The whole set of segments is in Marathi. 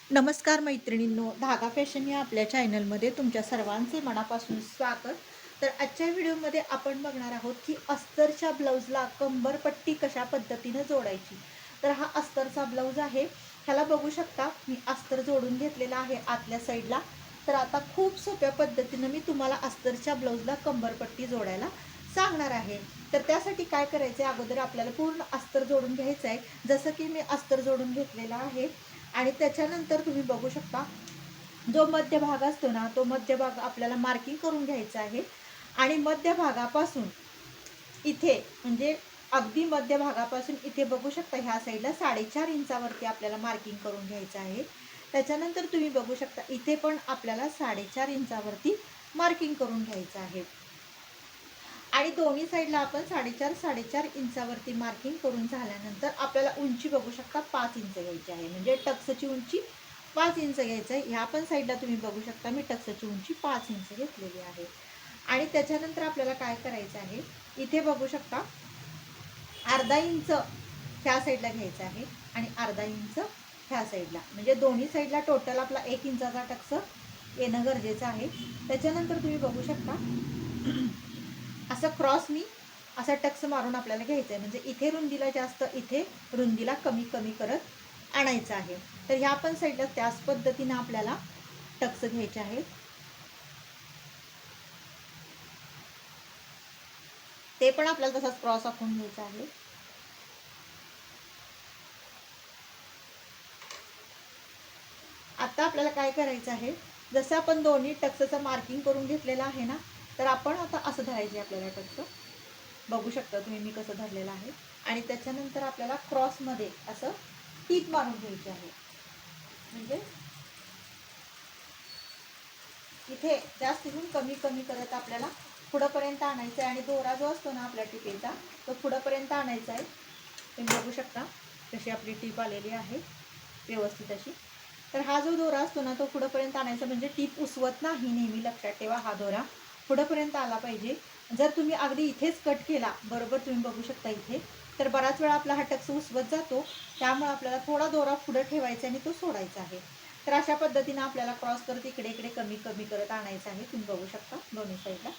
नमस्कार मैत्रिणींनो, धागा फॅशन या आपल्या चॅनलमध्ये तुमच्या सर्वांचे मनापासून स्वागत. तर आजच्या व्हिडिओमध्ये आपण बघणार आहोत की अस्तरच्या ब्लाऊजला कंबरपट्टी कशा पद्धतीने जोडायची. तर हा अस्तरचा ब्लाऊज आहे. ह्याला बघू शकता मी अस्तर जोडून घेतलेला आहे आतल्या साईडला. तर आता खूप सोप्या पद्धतीने मी तुम्हाला अस्तरच्या ब्लाऊजला कंबरपट्टी जोडायला सांगणार आहे. तर त्यासाठी काय करायचं आहे, अगोदर आपल्याला पूर्ण अस्तर जोडून घ्यायचं आहे. जसं की मी अस्तर जोडून घेतलेला आहे आणि त्याच्यानंतर तुम्ही बघू शकता जो मध्यभाग असतो ना, तो मध्यभाग आपल्याला मार्किंग करून घ्यायचा आहे. आणि मध्यभागापासून इथे म्हणजे अगदी मध्यभागापासून इथे बघू शकता ह्या साईडला 4.5 इंचावरती आपल्याला मार्किंग करून घ्यायचं आहे. त्याच्यानंतर तुम्ही बघू शकता इथे पण आपल्याला 4.5 इंचावरती मार्किंग करून घ्यायचं आहे. आणि दोन्ही साईडला आपण 4.5 इंचावरती मार्किंग करून झाल्यानंतर आपल्याला उंची बघू शकता 5 इंच घ्यायची आहे. म्हणजे टक्सची उंची 5 इंच घ्यायचं आहे. ह्या पण साईडला तुम्ही बघू शकता मी टक्सची उंची 5 इंच घेतलेली आहे. आणि त्याच्यानंतर आपल्याला काय करायचं आहे, इथे बघू शकता अर्धा इंच ह्या साईडला घ्यायचं आहे आणि अर्धा इंच ह्या साईडला, म्हणजे दोन्ही साईडला टोटल आपला 1 इंचाचा टक्स येणं गरजेचं आहे. त्याच्यानंतर तुम्ही बघू शकता असं क्रॉसनी असा टक्स मारून आपल्याला घ्यायचं आहे. म्हणजे इथे रुंदीला जास्त, इथे रुंदीला कमी कमी करत आणायचं आहे. तर ह्या पण साईडला त्याच पद्धतीनं आपल्याला टक्स घ्यायचे आहेत. ते पण आपल्याला तसाच क्रॉस आखून घ्यायचा आहे. आता आपल्याला काय करायचं आहे, जसं आपण दोन्ही टक्सचं मार्किंग करून घेतलेलं आहे ना, तर आपण आता असं धरायचे आपल्याला टक्स. बघू शकता तुम्ही मी कसं धरलेलं आहे. आणि त्याच्यानंतर आपल्याला क्रॉसमध्ये असं टीप मारून घ्यायची आहे. म्हणजे इथे जास्त इथून कमी कमी करत आपल्याला पुढंपर्यंत आणायचं आहे. आणि दोरा जो असतो ना आपल्या टिपेचा, तो पुढंपर्यंत आणायचा आहे. तुम्ही बघू शकता कशी आपली टीप आलेली आहे व्यवस्थित अशी. तर हा जो दोरा असतो ना, तो पुढंपर्यंत आणायचा, म्हणजे टीप उसवत नाही. नेहमी लक्षात ठेवा, हा दोरा पुढंपर्यंत आला पाहिजे. जर तुम्ही अगदी इथेच कट केला बरोबर, तुम्ही बघू शकता इथे, तर बराच वेळा आपला हा टक्स उसवत जातो. त्यामुळे आपल्याला थोडा दोरा पुढं ठेवायचा आणि तो सोडायचा आहे. तर अशा पद्धतीनं आपल्याला क्रॉस करत इकडे इकडे कमी कमी करत आणायचं आहे. तुम्ही बघू शकता दोन्ही साईडला.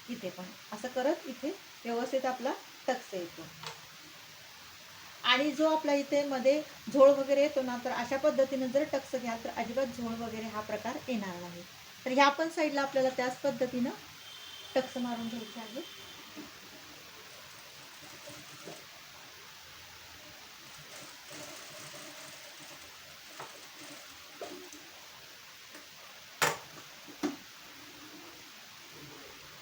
इथे पण असं करत इथे व्यवस्थित आपला टक्स येतो. आणि जो आपला इथे मध्ये झोळ वगैरे येतो ना, तर अशा पद्धतीने जर टक्स घ्याल तर अजिबात झोळ वगैरे हा प्रकार येणार नाही. तर ह्या पण साईडला आपल्याला त्याच पद्धतीनं टक्स मारून घ्यायचे आहे.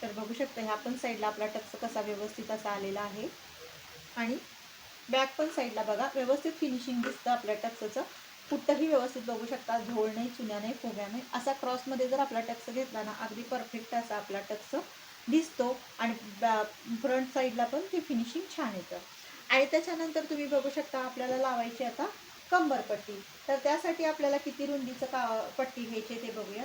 तर बघू शकता ह्या पण साईडला आपला टक्स कसा व्यवस्थित असा आलेला आहे. आणि बॅक पण साईडला बघा व्यवस्थित फिनिशिंग दिसतं आपल्या टक्सचं. कुठंही व्यवस्थित बघू शकता, झोळ नाही, चुन्या नाही, फुग्या नाही. असा क्रॉसमध्ये जर आपला टक्स घेतला ना, अगदी परफेक्ट असा आपला टक्स दिसतो. आणि फ्रंट साईडला पण ते फिनिशिंग छान येतं. आणि त्याच्यानंतर तुम्ही बघू शकता आपल्याला लावायची आता कंबरपट्टी. तर त्यासाठी आपल्याला किती रुंदीचं पट्टी घ्यायची ते बघूया.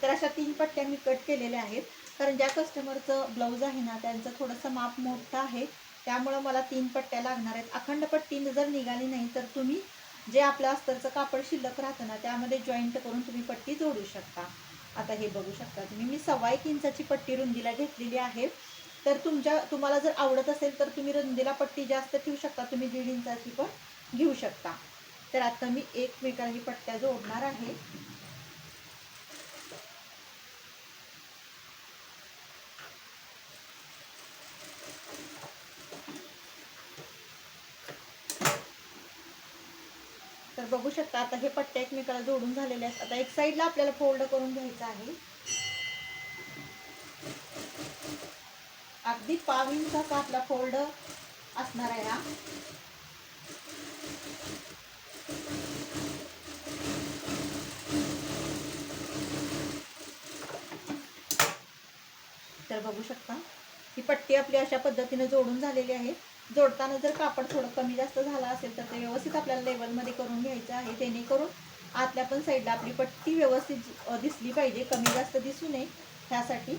तर अशा 3 पट्ट्या मी कट केलेल्या आहेत. कारण ज्या कस्टमरचं ब्लाऊज आहे ना, त्यांचं थोडंसं माप मोठं आहे. त्यामुळं मला 3 पट्ट्या लागणार आहेत. अखंड पट्टी जर निघाली नाही तर तुम्ही जे आपलं अस्तरचं कापड शिल्लक राहतं ना, त्यामध्ये जॉईंट करून तुम्ही पट्टी जोडू शकता. आता हे बघू शकता तुम्ही, मी 1.25 इंचाची पट्टी रुंदीला घेतलेली आहे. तर तुम्हाला जर आवडत असेल तर तुम्ही रुंदीला पट्टी जास्त ठेवू शकता. तुम्ही 1.5 इंचाची पण घेऊ शकता. तर आता मी एकमेकाला ही पट्ट्या जोडणार आहे. तर बघू शकता आता हे पट्ट्या एकमेकाला जोडून झालेले आहेत. आता एक साईडला आपल्याला फोल्ड करून घ्यायचं आहे. अगदी पाव इंचाचा आपला फोल्ड असणार आहे हा. तर बघू शकता ही पट्टी आपली अशा पद्धतीने जोडून झालेली आहे. जोडताना जर कापड थोडं कमी जास्त झालं असेल तर ते व्यवस्थित आपल्याला लेवलमध्ये करून घ्यायचं आहे. जेणेकरून आतल्या पण साईडला आपली पट्टी व्यवस्थित दिसली पाहिजे, कमी जास्त दिसू नये. त्यासाठी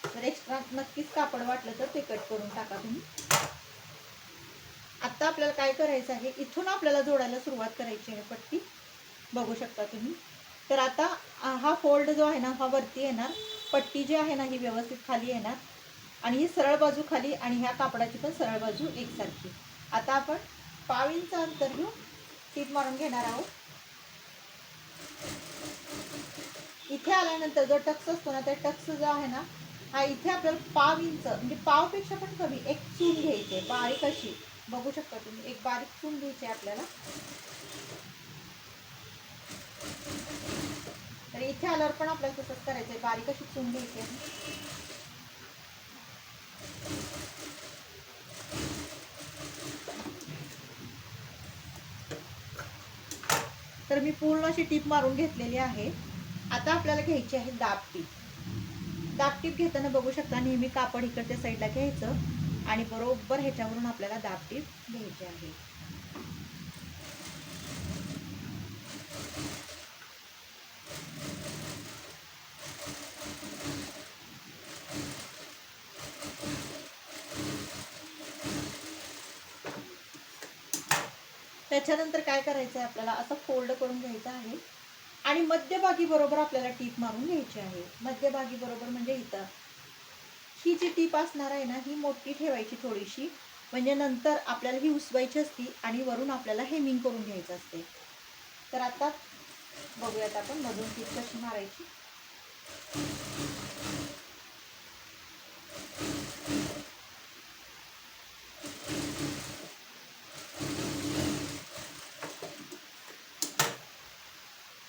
जर एक्स्ट्रा नक्कीच कापड वाटलं तर ते कट करून टाका तुम्ही. आता आपल्याला काय करायचं आहे, इथून आपल्याला जोडायला सुरुवात करायची आहे पट्टी, बघू शकता तुम्ही. तर आता हा फोल्ड जो आहे ना, हा वरती येणार, पट्टी जी आहे ना ही व्यवस्थित खाली येणार आणि ही सरळ बाजू खाली आणि ह्या कापडाची पण सरळ बाजू एकसारखी. आता आपण 5 इंच अंतर घेऊन टीप मारून घेणार आहोत. इथे आल्यानंतर जो टक्स असतो ना, त्या टक्स जो आहे ना, हा इथे आपल्याला 5 इंच म्हणजे पावपेक्षा पण कमी एक चून घ्यायची, बारीक अशी, बघू शकता तुम्ही, एक बारीक चून घ्यायची आपल्याला. तर इथे आल्यावर पण आपल्याला तसंच करायचंय, बारीक अशी चून घ्यायची आहे. तर मी पूर्ण अशी टीप मारून घेतलेली आहे. आता आपल्याला घ्यायची आहे दाब टीप. दाब टीप घेताना बघू शकता, नेहमी कापड इकडच्या साईडला घ्यायचं आणि बरोबर ह्याच्यावरून आपल्याला दाब टीप घ्यायची आहे. त्याच्यानंतर काय करायचं आहे, आपल्याला असं फोल्ड करून घ्यायचं आहे आणि मध्यभागी बरोबर आपल्याला टीप मारून घ्यायची आहे. मध्यभागी बरोबर म्हणजे इथं ही जी टीप असणार आहे ना, ही मोठी ठेवायची थोडीशी, म्हणजे नंतर आपल्याला ही उसवायची असती आणि वरून आपल्याला हेमिंग करून घ्यायचं असते. तर आता बघूयात आपण मधून टीप कशी मारायची.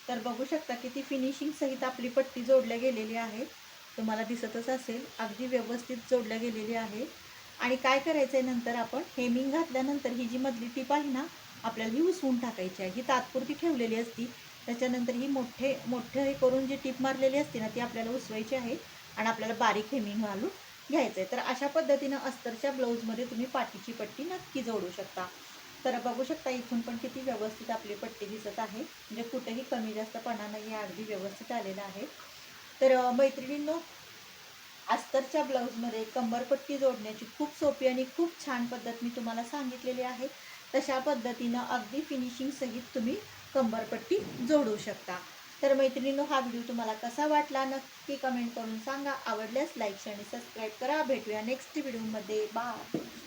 तर बघू शकता की ती फिनिशिंग सहित आपली पट्टी जोडल्या गेलेली आहे. तुम्हाला दिसतच असेल, अगदी व्यवस्थित जोडल्या गेलेली आहे. आणि काय करायचं आहे, नंतर आपण हेमिंग घातल्यानंतर ही जी मधली टीप आहे ना, आपल्याला ही उसवून टाकायची आहे. ही तात्पुरती ठेवलेली असती. त्याच्यानंतर ही मोठे हे करून जी टीप मारलेली असते ना, ती आपल्याला उसवायची आहे आणि आपल्याला बारीक हेमिंग घालून घ्यायचं आहे. तर अशा पद्धतीनं अस्तरच्या ब्लाऊजमध्ये तुम्ही पाठीची पट्टी नक्की जोडू शकता. तर बघू शकता, इथून पण किती व्यवस्थित आपली पट्टी दिसत आहे, म्हणजे कुठेही कमी जास्तपणा नाही, अगदी व्यवस्थित आलेला आहे. तर मैत्रिणींनो, अस्तरच्या ब्लाऊजमध्ये कंबरपट्टी जोडण्याची खूप सोपी आणि खूप छान पद्धत मी तुम्हाला सांगितलेली आहे. तशा पद्धतीनं अगदी फिनिशिंग सहित तुम्ही कंबरपट्टी जोडू शकता. तर मैत्रिणींनो, हा व्हिडिओ तुम्हाला कसा वाटला नक्की कमेंट करून सांगा. आवडल्यास लाईक आणि सबस्क्राईब करा. भेटूया नेक्स्ट व्हिडिओमध्ये. बाय.